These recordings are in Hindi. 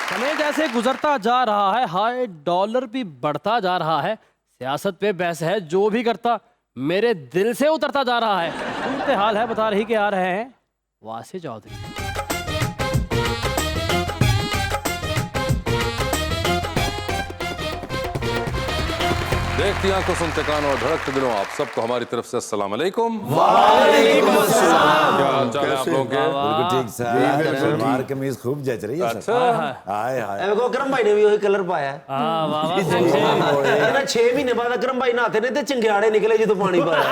समय जैसे गुजरता जा रहा है, हाय डॉलर भी बढ़ता जा रहा है। सियासत पे बहस है, जो भी करता मेरे दिल से उतरता जा रहा है। सूरत हाल है बता रही के आ रहे हैं वासी चौधरी। देखती आंखों सुनते कानों और धड़कते दिलों, आप सबको हमारी तरफ से अस्सलाम वालेकुम। वालेकुम अस्सलाम। क्या हाल चाल है आप लोगों के? बिल्कुल ठीक सर। सलवार कमीज खूब जच रही है सर। अच्छा, हाय हाय। एगो अकरम भाई ने भी वही कलर पाया है। हाँ वाह वाह सही से। ना 6 महीने बाद अकरम भाई नहाते ने ते चिंगाड़े निकले जो पानी पाया।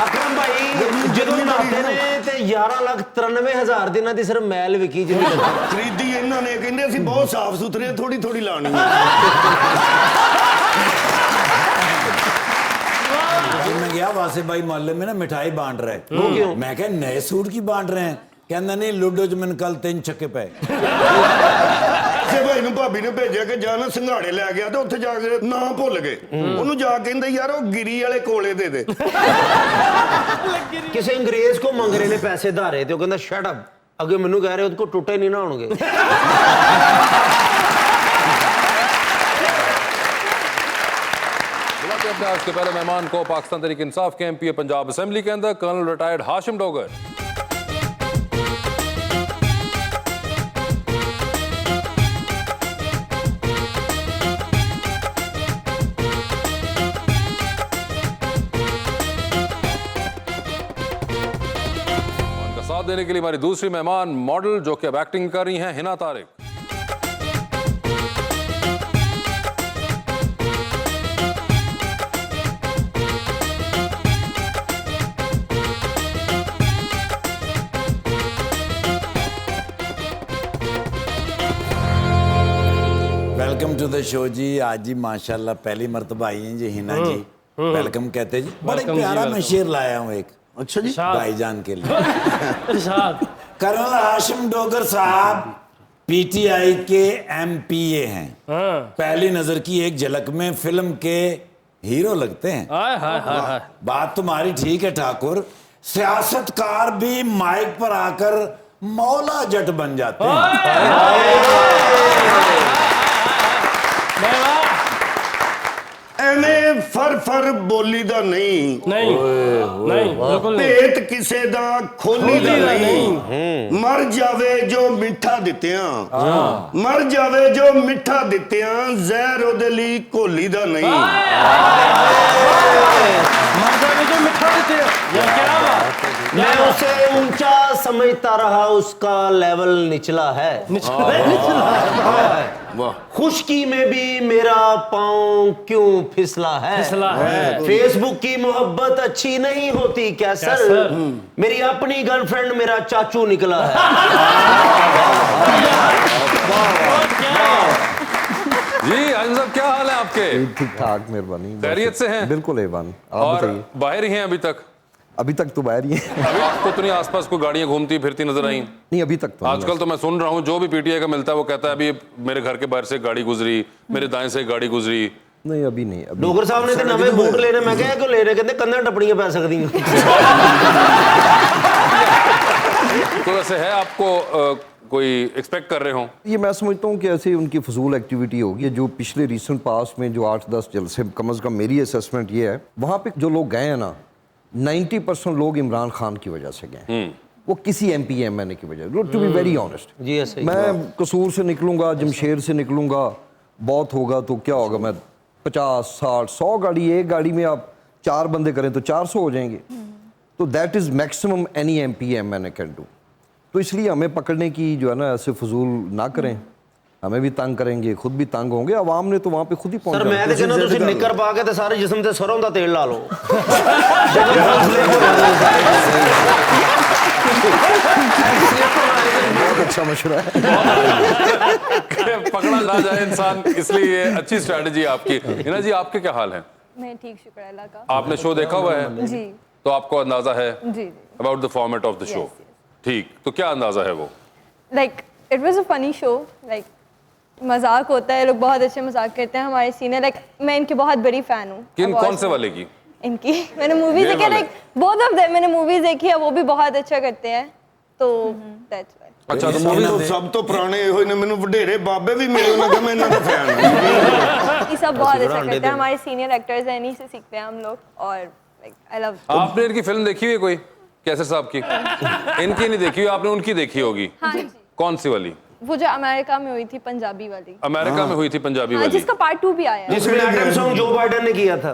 अकरम भाई ਜਦੋਂ ਨਹਾਤੇ ਨੇ ਤੇ 11,93,000 ਦਿਨਾਂ ਦੀ ਸਿਰਫ ਮੈਲ ਵਿਕੀ ਜਿੰਨੀ ਖਰੀਦੀ ਇਹਨਾਂ ਨੇ ਕਹਿੰਦੇ ਅਸੀਂ ਬਹੁਤ ਸਾਫ਼ ਸੁਥਰੇ ਥੋੜੀ ਥੋੜੀ ਲਾਣੀ ਹੈ। मैं गया वासे भाई मोहल्ले में ना मिठाई बांट रहे। मैं क्या नए सूट की बांट रहे हैं? कहना नहीं लूडो च मैंने कल 3 छक्के पे। ਤੇ ਭਾਈ ਨੂੰ ਭਾਬੀ ਨੇ ਭੇਜਿਆ ਕਿ ਜਾ ਨਾ ਸੰਘਾੜੇ ਲੈ ਗਿਆ ਤੇ ਉੱਥੇ ਜਾ ਕੇ ਨਾ ਭੁੱਲ ਗਏ। ਉਹਨੂੰ ਜਾ ਕੇ ਕਹਿੰਦਾ ਯਾਰ ਉਹ ਗਿਰੀ ਵਾਲੇ ਕੋਲੇ ਦੇ ਦੇ। ਕਿਸੇ ਅੰਗਰੇਜ਼ ਕੋ ਮੰਗ ਰਹੇ ਨੇ ਪੈਸੇ ਧਾਰੇ ਤੇ ਉਹ ਕਹਿੰਦਾ ਸ਼ਟ ਅਪ ਅੱਗੇ ਮੈਨੂੰ ਕਹਿ ਰਹੇ ਉਹਦੇ ਕੋ ਟੁੱਟੇ ਨਹੀਂ ਨਾ ਹੋਣਗੇ। अपने आज के पहले मेहमान को पाकिस्तान तहरीक इंसाफ के एमपी पंजाब असेंबली के अंदर कर्नल रिटायर्ड हाशिम डोगर। उनका साथ देने के लिए हमारी दूसरी मेहमान मॉडल जो कि अब एक्टिंग कर रही हैं Hina Tariq. Welcome to the show जी। आज जी माशाल्लाह पहली मर्तबा आई हैं जी हिना जी। वेलकम कहते जी। बड़ा प्यारा मैं शेर लाया हूँ एक। अच्छा जी। भाईजान के लिए। इरशाद। कर्नल हाशिम डोगर साहब पीटीआई के एमपीए हैं। पहली नजर की एक झलक में फिल्म के हीरो लगते हैं। हाय हाय हाय हाय। बात तुम्हारी ठीक है ठाकुर। सियासतकार भी माइक पर आकर मौला जट बन जाते हैं। ਐਵੇਂ ਫਰ ਫਰ ਬੋਲੀ ਦਾ ਨਹੀਂ नहीं नहीं बिल्कुल नहीं। ਭੇਤ ਕਿਸੇ ਦਾ ਖੋਲੀ ਦਾ ਨਹੀਂ ਮਰ ਜਾਵੇ ਜੋ ਮਿੱਠਾ ਦਿੱਤਿਆਂ ਮਰ ਜਾਵੇ ਜੋ ਮਿੱਠਾ ਦਿੱਤਿਆਂ ਜ਼ਹਿਰ ਉਹਦੇ ਲਈ ਘੋਲੀ ਦਾ ਨਹੀਂ। मर्दा ने जो मिठा देते हैं, ये क्या बात? मैं उसे ऊंचा समझता रहा उसका लेवल निचला है। वाह, खुशकी में भी मेरा पाँव क्यों फिसला है? फिसला है। फेसबुक की मोहब्बत अच्छी नहीं होती क्या सर? मेरी अपनी गर्लफ्रेंड मेरा चाचू निकला है। जी आजम साहब क्या हाल है आपके? ठीक ठाक, मेहरबानी। खैरियत से हैं? बिल्कुल एवान। आप और बताइए। बाहर ही हैं अभी तक? अभी तक तो बाहर ही हैं। अभी आपको तो नहीं आसपास कोई गाड़ियां घूमती फिरती नजर आई? नहीं अभी तक तो नहीं। आजकल तो मैं सुन रहा हूँ जो भी पीटीआई का मिलता है वो कहता है अभी मेरे घर के बाहर से एक गाड़ी गुजरी, मेरे दाएं से एक गाड़ी गुजरी। नहीं अभी नहीं अभी। डोगर साहब ने तो नवे बूट लेने मैं कहा क्यों ले रहे कहते कंधा टपड़ियां पै सकती तो वैसे है आपको कोई एक्सपेक्ट कर रहे हो? ये मैं समझता हूँ कि ऐसे उनकी फजूल एक्टिविटी होगी। जो पिछले रिसेंट पास में जो 8-10 जलसे कम अज़ कम मेरी असेसमेंट ये है, वहाँ पे जो लोग गए हैं ना 90% लोग इमरान खान की वजह से गए। वो किसी MPMN की वजह, टू बी वेरी ऑनेस्ट। जी ऐसे मैं कसूर से निकलूंगा, जमशेर से निकलूंगा, बहुत होगा तो क्या होगा, मैं 50, 60, 100 गाड़ी, एक गाड़ी में आप 4 बंदे करें तो 400 हो जाएंगे। तो that is maximum any MPMN can do. तो इसलिए हमें पकड़ने की जो है ना ऐसे फजूल ना करें, हमें भी तंग करेंगे, खुद भी तंग होंगे। अवाम ने तो वहाँ पे खुद ही सर मैं तो कहना तुम निकर पा के सारे जिस्म से सरों का तेल ला लो। बहुत अच्छा मशवरा है। पकड़ा ना जाए इंसान, इसलिए ये अच्छी स्ट्रैटेजी आपकी। हिना जी आपके क्या हाल है? मैं ठीक, शुक्र अल्लाह का। आपने शो देखा हुआ है? जी तो आपको अंदाजा है जी about the format of the show? ठीक, तो क्या अंदाजा है वो? Like it was a funny show. Like मजाक होता है, लोग बहुत अच्छे मजाक करते हैं हमारे सीनियर। लाइक मैं इनकी बहुत बड़ी फैन हूँ। किन कौन से वाले की? इनकी मैंने मूवीज ये देखी वाले। लाइक बोथ ऑफ देम मैंने मूवीज देखी है वो भी बहुत अच्छा करते हैं तो दैट्स व्हाई अच्छा तो ਇਹਨਾਂ मूवी ਤੋਂ ਸਭ ਤੋਂ ਪੁਰਾਣੇ ਇਹੋ ਹੀ ਨੇ ਮੈਨੂੰ ਵਡੇਰੇ ਬਾਬੇ ਵੀ ਮਿਲੇ ਉਹਨਾਂ ਕਹਿੰਦਾ ਮੈਂ ਇਹਨਾਂ ਦਾ ਫੈਨ ਹਾਂ ये सब बहुत अच्छा अंडे करते दे। हैं हमारे सीनियर एक्टर्स हैं इन्हीं से सीखते हैं हम लोग और लाइक आई लव आपने इनकी फिल्म देखी हुई है कोई कैसे साहब की इनकी नहीं देखी हुई आपने उनकी देखी होगी हाँ जी कौन सी वाली वो जो अमेरिका में हुई थी पंजाबी वाली अमेरिका में हुई थी पंजाबी हाँ वाली जिसका पार्ट 2 भी आया है जिसमें एटम सॉन्ग जो बाइडन ने किया था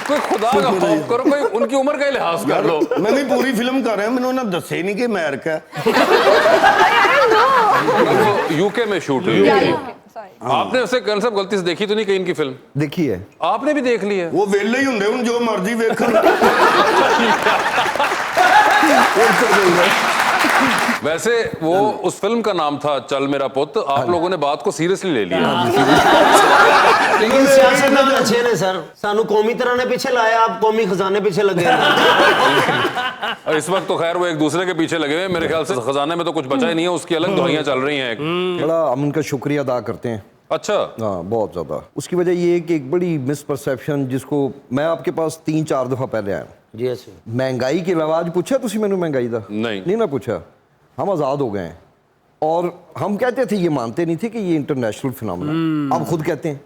कोई खुदा का खौफ करो कोई उनकी उम्र का ही लिहाज कर लो ਮੈਂ ਵੀ ਪੂਰੀ ਫਿਲਮ ਕਰ ਰਿਹਾ ਮੈਨੂੰ ਉਹਨਾਂ ਦੱਸੇ ਹੀ ਨਹੀਂ ਕਿ ਅਮਰੀਕਾ ਹੈ। यूके में शूट हुई Yeah, है। okay, sorry. आपने उसे कंसेप्ट गलती से देखी तो नहीं कहीं इनकी फिल्म देखिए आपने भी देख ली है ਉਹ ਵਿਹਲੇ ਹੀ ਹੁੰਦੇ ਹੁਣ ਜੋ ਮਰਜ਼ੀ ਵੇਖਣ वैसे वो उस फिल्म का नाम था चल मेरा पुत आप लोगों ने बात को सीरियसली ले लिया लेकिन सियासतदान अच्छे ने सर सानू कौमी तरह ने पीछे लाया आप कौमी खजाने पीछे लगे और इस वक्त तो खैर वो एक दूसरे के पीछे लगे हुए हैं मेरे ख्याल से खजाने में तो कुछ बचा ही नहीं है उसकी अलग दुआइयां चल रही हैं बड़ा हम उनका शुक्रिया अदा करते हैं। अच्छा हाँ बहुत ज़्यादा। उसकी वजह ये है कि एक बड़ी मिसपरसेप्शन जिसको मैं आपके पास 3-4 दफ़ा पहले आया जी ऐसे महंगाई के अलावा आज पूछा तुसी मैंने महंगाई का नहीं। ना पूछा हम आज़ाद हो गए हैं और हम कहते थे ये मानते नहीं थे कि ये इंटरनेशनल फिनोमेना अब खुद कहते हैं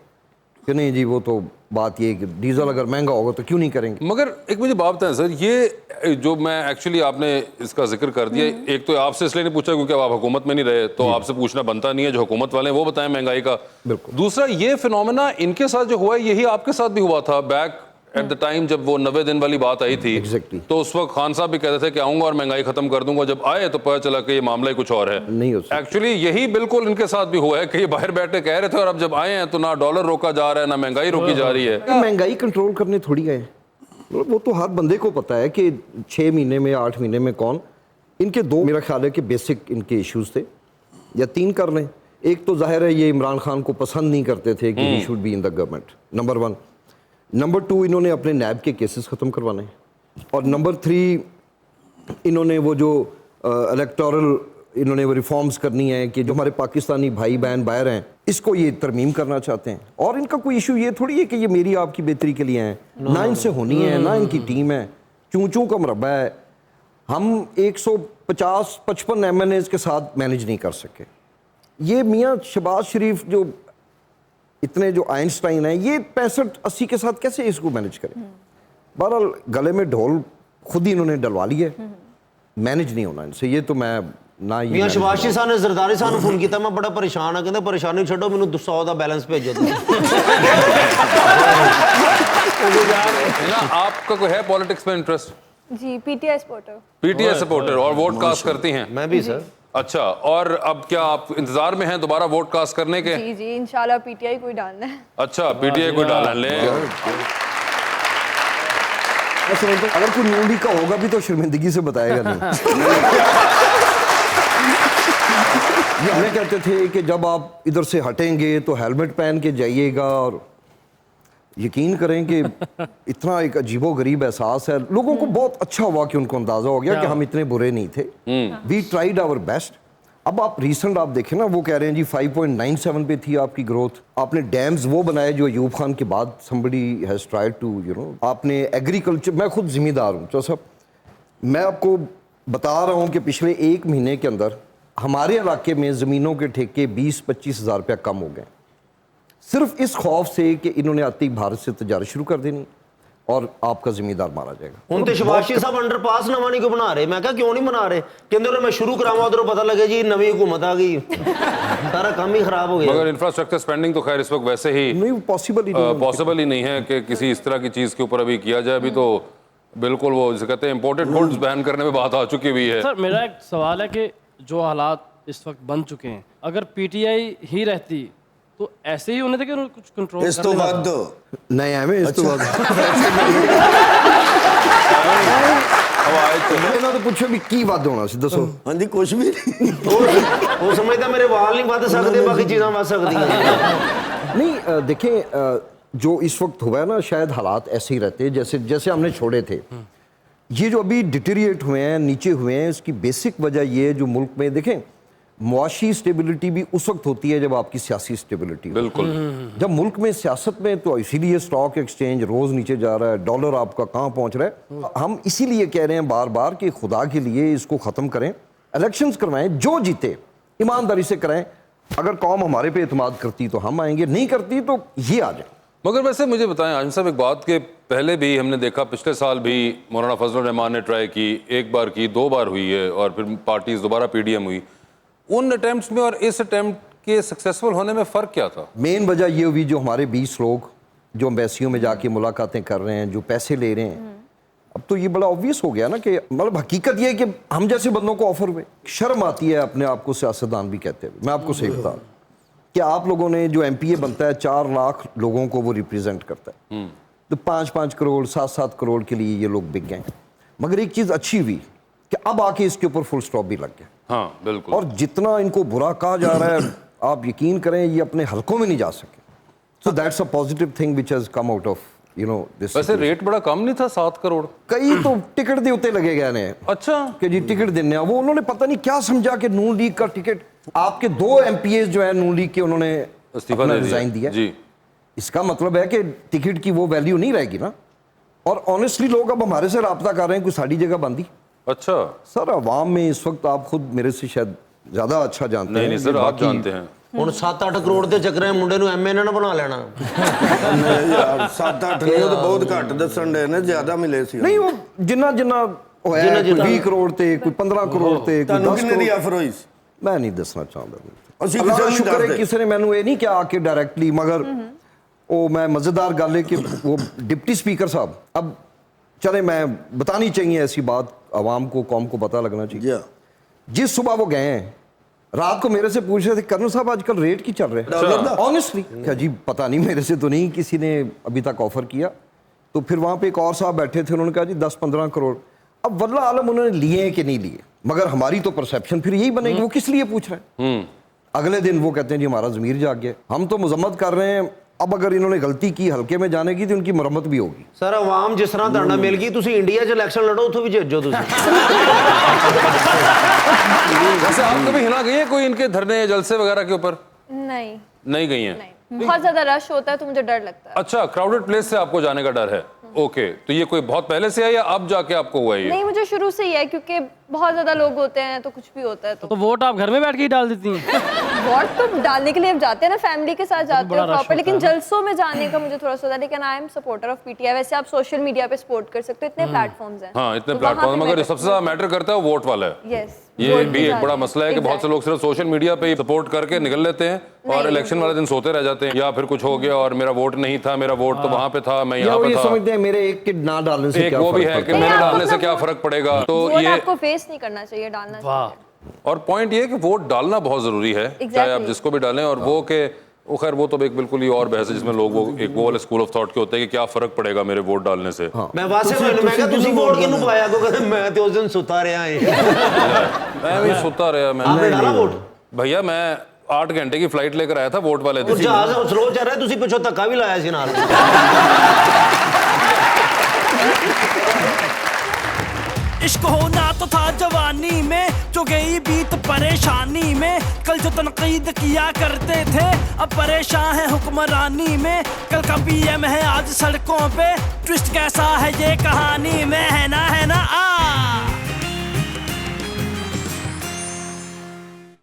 कि नहीं जी वो तो बात ये है कि डीजल अगर महंगा होगा तो क्यों नहीं करेंगे। मगर एक मुझे बात बताएं सर ये जो मैं एक्चुअली आपने इसका जिक्र कर दिया एक तो आपसे इसलिए नहीं पूछा क्योंकि आप हुकूमत में नहीं रहे तो आपसे पूछना बनता नहीं है जो हुकूमत वाले हैं वो बताएं महंगाई का बिल्कुल। दूसरा ये फिनोमेना इनके साथ जो हुआ है यही आपके साथ भी हुआ था बैक एट द टाइम जब वो 90 दिन वाली बात आई थी Exactly. तो उस वक्त खान साहब भी कहते थे कि आऊंगा और महंगाई खत्म कर दूंगा जब आए तो पता चला कि ये मामला ही कुछ और है नहीं हो सकता। एक्चुअली यही बिल्कुल इनके साथ भी हुआ है कि ये बाहर बैठे कह रहे थे और अब जब आए हैं तो ना डॉलर रोका जा रहा है ना महंगाई रोकी जा रही है ये महंगाई कंट्रोल करने थोड़ी गए वो तो हर बंदे को पता है कि 6 महीने में 8 महीने में कौन इनके दो मेरा ख्याल है कि बेसिक इनके इश्यूज थे या 3 कर लें। एक तो जाहिर है ये इमरान खान को पसंद नहीं करते थे कि he should be in the government number 1। Number 2 इन्होंने अपने नैब के केसेस ख़त्म करवाने और नंबर 3 इन्होंने वो जो इलेक्टोरल इन्होंने वो रिफॉर्म्स करनी है कि जो हमारे पाकिस्तानी भाई बहन बाहर हैं इसको ये तरमीम करना चाहते हैं और इनका कोई इशू ये थोड़ी है कि ये मेरी आपकी बेहतरी के लिए हैं ना इनसे होनी है ना इनकी टीम है चूं चूं का मरबा है हम 150-55 MNAs के साथ मैनेज नहीं कर सके। ये मियाँ शहबाज शरीफ जो इतने जो आइंस्टाइन है ये 65-80 के साथ कैसे इसको मैनेज करें। बहरहाल गले में ढोल खुद ही इन्होंने डलवा लिया मैनेज नहीं होना इनसे ये तो मैं ना ये मियां manage शबाशी साहब ने जरदारी साहब फोन किया मैं बड़ा परेशान हाँ कहते परेशानी छो मैंने 100 का बैलेंस भेजो ना आपका कोई है पॉलिटिक्स में इंटरेस्ट जी पीटीआई सपोर्टर पीटीआई सपोर्टर और वोट कास्ट करती हैं मैं भी सर अच्छा और अब क्या आप इंतजार में हैं दोबारा वोट कास्ट करने के जी जी इंशाल्लाह पीटीआई को ही डालना है अच्छा पीटीआई को डालना ले मैं समझता हूं, अगर कोई नूरी का होगा भी तो शर्मिंदगी से बताएगा नहीं। ये हमें कहते थे कि जब आप इधर से हटेंगे तो हेलमेट पहन के जाइएगा और यकीन करें कि इतना एक अजीबोगरीब एहसास है लोगों को बहुत अच्छा हुआ कि उनको अंदाजा हो गया कि हम इतने बुरे नहीं थे वी ट्राइड आवर बेस्ट। अब आप रिसेंट आप देखें ना वो कह रहे हैं जी 5.97 पे थी आपकी ग्रोथ आपने डैम्स वो बनाए जो अयूब खान के बाद somebody has tried to you know आपने एग्रीकल्चर मैं खुद जिम्मेदार हूँ तो साहब मैं आपको बता रहा हूँ कि पिछले 1 महीने के अंदर हमारे इलाके में ज़मीनों के ठेके 20-25 हज़ार रुपया कम हो गए सिर्फ इस खौफ से कि इन्होंने आती भारत से तजारत शुरू कर देनी और आपका जिम्मेदार मारा जाएगा। ਹੁਣ ਤੇ ਸ਼ਬਾਸ਼ੀ ਸਾਹਿਬ ਅੰਡਰਪਾਸ ਨਵਾਂ ਨਹੀਂ ਕਿਉਂ ਬਣਾ ਰਹੇ ਮੈਂ ਕਿਹਾ ਕਿਉਂ ਨਹੀਂ ਬਣਾ ਰਹੇ ਕਹਿੰਦੇ ਉਹ ਮੈਂ ਸ਼ੁਰੂ ਕਰਾਵਾਂ ਉਧਰੋਂ ਪਤਾ ਲੱਗੇ ਜੀ ਨਵੀਂ ਹੁਕੂਮਤ ਆ ਗਈ ਸਾਰਾ ਕੰਮ ਹੀ ਖਰਾਬ ਹੋ ਗਿਆ मगर इंफ्रास्ट्रक्चर स्पेंडिंग तो खैर इस वक्त वैसे ही नहीं पॉसिबल ही नहीं पॉसिबल ही नहीं है कि किसी इस तरह की चीज के ऊपर अभी किया जाए अभी तो बिल्कुल वो जिसे कहते हैं इम्पोर्टेड गुड्स बैन करने में बात आ चुकी हुई है। सर मेरा एक सवाल है कि जो हालात इस वक्त बन चुके हैं अगर पीटीआई ही रहती तो ऐसे ही होने थे कि उन्होंने कुछ कंट्रोल ਇਸ ਤੋਂ ਵੱਧ नहीं है इस तो बाद ਇਹਨਾਂ ਤੋਂ ਪੁੱਛੋ ਵੀ ਕੀ ਵੱਧ ਹੋਣਾ ਸੀ ਦੱਸੋ। ਹਾਂਜੀ ਕੁਝ ਵੀ ਨਹੀਂ ਉਹ ਸਮਝਦਾ ਮੇਰੇ ਵਾਲ ਨਹੀਂ ਵੱਧ ਸਕਦੇ ਬਾਕੀ ਚੀਜ਼ਾਂ ਵੱਧ ਸਕਦੀਆਂ नहीं देखें जो इस वक्त हुआ है ना शायद हालात ऐसे ही रहते जैसे जैसे हमने छोड़े थे ये जो अभी डिटेरिएट हुए हैं नीचे हुए हैं इसकी बेसिक वजह ये है जो मुल्क में देखें मुआशी स्टेबिलिटी भी उस वक्त होती है जब आपकी सियासी स्टेबिलिटी हो। बिल्कुल। जब मुल्क में सियासत में, तो इसीलिए स्टॉक एक्सचेंज रोज नीचे जा रहा है, डॉलर आपका कहाँ पहुंच रहा है। हम इसीलिए कह रहे हैं बार बार कि खुदा के लिए इसको ख़त्म करें, इलेक्शंस करवाएं, जो जीते ईमानदारी से करें। अगर कौम हमारे पे एतमाद करती तो हम आएंगे, नहीं करती तो ये आ जाए। मगर वैसे मुझे बताएं आजम साहब, एक बात के पहले भी हमने देखा, पिछले साल भी मौलाना फजलुर रहमान ने ट्राई की, एक बार की, 2 बार हुई है, और फिर पार्टीज दोबारा पीडीएम हुई। उन अटेम्प्ट्स में और इस अटेम्प्ट के सक्सेसफुल होने में फ़र्क क्या था? मेन वजह ये हुई, जो हमारे 20 लोग जो एम्बेसियों में जाके मुलाकातें कर रहे हैं, जो पैसे ले रहे हैं, अब तो ये बड़ा ऑब्वियस हो गया ना कि मतलब हकीकत ये है कि हम जैसे बंदों को ऑफर हुए। शर्म आती है अपने आप को सियासतदान भी कहते हुए। मैं आपको सही बता दूं कि आप लोगों ने जो एमपीए बनता है, 4 लाख लोगों को वो रिप्रेजेंट करता है, तो 5-5 करोड़ 7-7 करोड़ के लिए ये लोग बिक गए। मगर एक चीज़ अच्छी हुई कि अब आके इसके ऊपर फुल स्टॉप भी लग गया। हाँ बिल्कुल। और जितना इनको बुरा कहा जा रहा है, आप यकीन करें ये अपने हलकों में नहीं जा सके। So that's a positive thing which has come out of this. वैसे रेट बड़ा कम नहीं था, 7 करोड़? कई तो टिकट दे उत्ते लगे गए ने। अच्छा। कि जी टिकट देने, वो उन्होंने पता नहीं क्या समझा कि नून लीग का टिकट, आपके 2 एमपीएस जो है नून लीग के, उन्होंने इस्तीफा दे रिजाइन दिया जी। इसका मतलब है कि टिकट की वो वैल्यू नहीं रहेगी ना। और ऑनेस्टली लोग अब हमारे से रब्ता कर रहे हैं, कोई साड़ी जगह बंदी। अच्छा। सर अवाम में इस वक्त, आप खुद मेरे से शायद ज्यादा अच्छा जानते हैं। नहीं सर, आप जानते हैं। ਹੁਣ 7-8 ਕਰੋੜ ਦੇ ਚੱਕਰਾਂ ਮੁੰਡੇ ਨੂੰ ਐਮਏ ਨਾ ਬਣਾ ਲੈਣਾ। ਨਹੀਂ ਯਾਰ 7-8 ਨਹੀਂ, ਉਹ ਤਾਂ ਬਹੁਤ ਘੱਟ ਦੱਸਣ ਦੇ ਨੇ, ਜ਼ਿਆਦਾ ਮਿਲੇ ਸੀ। नहीं वो जिन्ना जिन्ना होया है, कोई 20 करोड़ थे, कोई 15 करोड़ थे, कोई ਤੁਹਾਨੂੰ 10 ਕਿੰਨੇ ਦੀ करोड़। ਆਫਰ ਹੋਈ ਸੀ? मैं नहीं दसना चाहता। ਅਸੀਂ अल्लाह ਕਿਸੇ का ਨੂੰ शुक्र है नहीं किसी ने मैनू ये नहीं किया आके डायरेक्टली, मगर वो मैं मज़ेदार गल है कि वो डिप्टी स्पीकर साहब, अब चले मैं बतानी चाहिए ऐसी बात, आवाम को, कौम को पता लगना चाहिए। जी। जिस सुबह वो गए हैं, रात को मेरे से पूछ रहे थे, कर्नल साहब आजकल रेट की चल रहे हैं ऑनेस्टली। क्या जी पता नहीं, मेरे से तो नहीं किसी ने अभी तक ऑफर किया। तो फिर वहाँ पे एक और साहब बैठे थे, उन्होंने कहा जी 10-15 करोड़। अब वल्लाह आलम उन्होंने लिए कि नहीं लिए, मगर हमारी तो परसेप्शन फिर यही बनेगी, वो किस लिए पूछ रहे हैं। अगले दिन वो कहते हैं जी हमारा ज़मीर जाग गया। हम तो मजम्मत कर रहे हैं, अब अगर इन्होंने गलती की हल्के में जाने की तो उनकी मरम्मत भी होगी। सर आवाम जिस तरह ਤੁਹਾਡਾ ਮਿਲ ਗਈ, ਤੁਸੀਂ ਇੰਡੀਆ 'ਚ ਇਲੈਕਸ਼ਨ ਲੜੋ, ਉੱਥੋਂ ਵੀ ਜਿੱਤ ਜਾਓ ਤੁਸੀਂ। वैसे आप कभी हिला गई है कोई इनके धरने जलसे वगैरह के ऊपर? नहीं नहीं गई हैं? नहीं, बहुत ज्यादा रश होता है तो मुझे डर लगता है। अच्छा, क्राउडेड प्लेस से आपको जाने का डर है। ओके, तो ये कोई बहुत पहले से है या अब जाके आपको हुआ है ये? नहीं, मुझे शुरू से ही है, क्योंकि बहुत ज्यादा लोग होते हैं तो कुछ भी होता है। तो तो वोट आप घर में बैठ के ही डाल देती हैं? वोट तो डालने के लिए हम जाते हैं ना, फैमिली के साथ जाते बड़ा हैं रश प्रॉपर, लेकिन होता है जलसों में जाने का मुझे थोड़ा सा होता है। लेकिन I am supporter of PTI. वैसे आप सोशल मीडिया पे सपोर्ट कर सकते हो, इतने प्लेटफॉर्म्स हैं। हाँ, इतने तो वहाँ प्लेटफॉर्म, पे मगर मैं सबसे ज्यादा मैटर करता है वो वोट वाला है। यस, ये भी एक बड़ा मसला है कि बहुत से लोग सिर्फ सोशल मीडिया पे ही सपोर्ट करके निकल लेते हैं और इलेक्शन वाले दिन सोते रह जाते हैं, या फिर कुछ हो गया और मेरा वोट नहीं था, मेरा वोट तो वहां पे था, मैं या यहाँ वो पे ये था। समझते हैं मेरे एक के ना डालने से एक क्या वो भी फर्क है कि पड़ता मेरे नहीं, डालने से आपको क्या वोट- फर्क पड़ेगा। तो वोट ये आपको फेस नहीं करना चाहिए, डालना चाहिए। और पॉइंट ये है कि वोट डालना बहुत जरूरी है, चाहे आप जिसको भी डालें। और वो के वो खैर वो तो एक बिल्कुल ही और बहस है जिसमें लोग वो एक वो वाले स्कूल ऑफ थॉट के होते हैं कि क्या फर्क पड़ेगा मेरे वोट डालने से। ਮੈਂ ਵਾਸੇ ਮੈਨੂੰ ਮੈਂ ਕਿਹਾ ਤੁਸੀਂ ਵੋਟ ਕਿਹਨੂੰ ਪਾਇਆ? ਕੋ ਕਹਿੰਦੇ ਮੈਂ ਤੇ ਉਸ ਦਿਨ ਸੁੱਤਾ ਰਿਹਾ ਹਾਂ। मैं भी सोता रहा। मैं आपने डाला वोट? भैया मैं 8 घंटे की फ्लाइट लेकर आया था वोट वाले ਉਹ दिन। ਜਹਾਜ਼ ਸਲੋ ਚੱਲ ਰਿਹਾ, ਤੁਸੀਂ ਪਿੱਛੋਂ ਧੱਕਾ ਵੀ ਲਾਇਆ ਸੀ ਨਾਲ। इश्क होना तो था जवानी में, जो गई बीत परेशानी में। कल जो तनकीद किया करते थे, अब परेशान है हुक्मरानी में। कल का पीएम है आज सड़कों पे, ट्विस्ट कैसा है ये कहानी में।